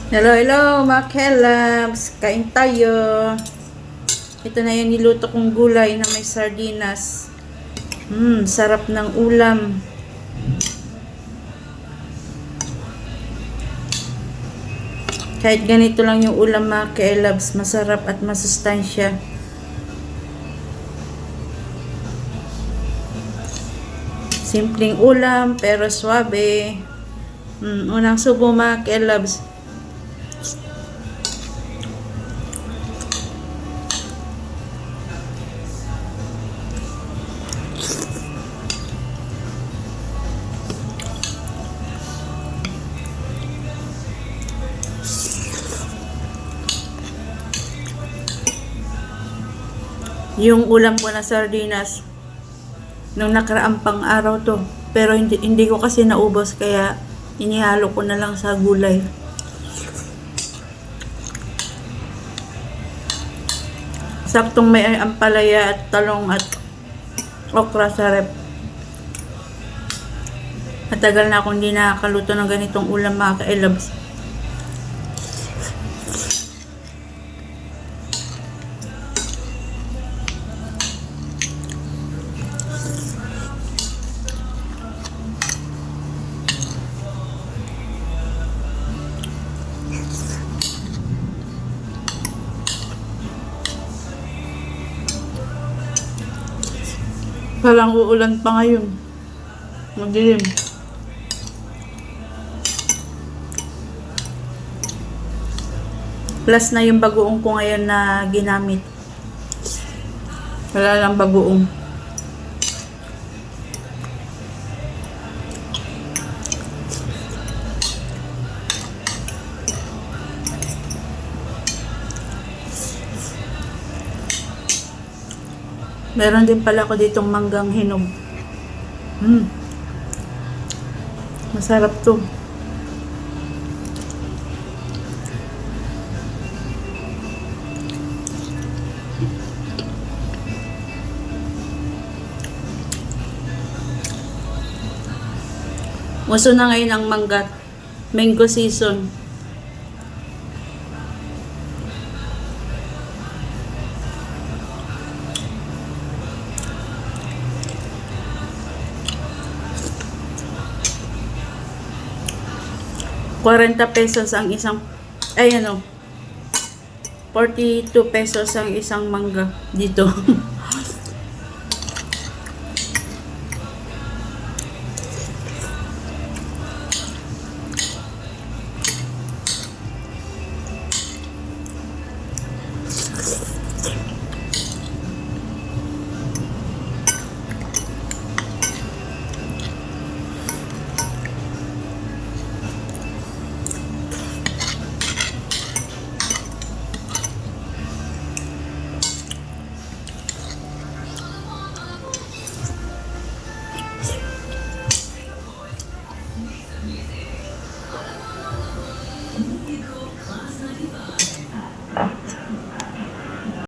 Hello, hello mga kelabs. Kain tayo. Ito na yung niluto kong gulay na may sardinas. Sarap ng ulam. Kahit ganito lang yung ulam mga kelabs, masarap at masustansya. Simpleng ulam pero swabe. Unang subo mga kelabs. Yung ulam ko na sardinas nung nakaraang pang araw to, pero hindi ko kasi naubos kaya inihalo ko na lang sa gulay. Saktong may ampalaya at talong at okra sa rep. Matagal na akong hindi nakakaluto ng ganitong ulam mga ka-elabs. Parang uulan pa ngayon. Madilim. Plus na yung bagoong ko ngayon na ginamit. Wala lang bagoong. Meron din pala ako ditong manggang hinog. Masarap to. Uso na ngayon ang mangga. Mango season. ₱40 ang isang, 42 pesos ang isang mangga dito.